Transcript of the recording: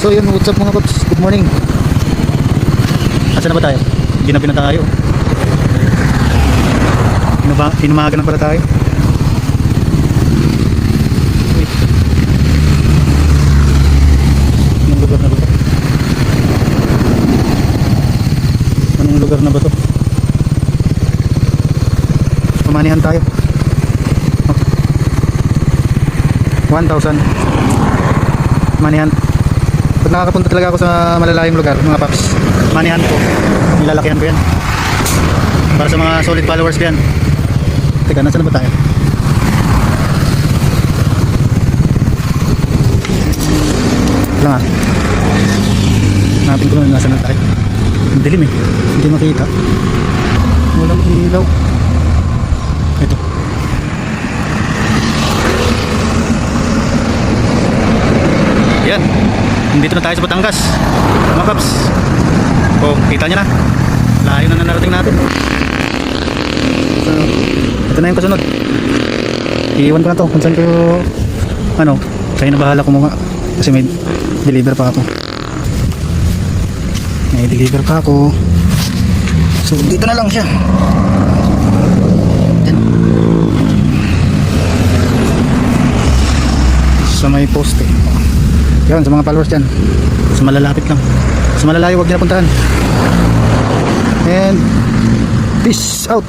So yun, what's up mga paps? Good morning. Asa na ba tayo? Ginabi na tayo. Inumaga na pala tayo. Wait. Anong lugar na ba to? Anong lugar na ba to? Pamanihan tayo. 1,000 manihan. Pag nakakapunta talaga ako sa malalayong lugar mga paps, manihan ko, nilalakihan ko yan para sa mga solid followers ko yan. Teka, nasa na ba tayo? Lang ah, hanapin ko na nasa na tayo. Ang dilim eh, hindi makita, walang ilaw. Ito, yan, dito na tayo sa Batangas mga paps. Oh, kita nyo na, layo na narating natin. So, ito na yung kasunod. Iiwan ko na to kung saan ko, ano, kayo na bahala kumuha kasi may deliver pa ako. May deliver pa ako. So dito na lang siya. Yan. Sa may poste. Yan, sa mga followers dyan, sa malalapit lang, sa malalayo huwag niya puntahan. And peace out.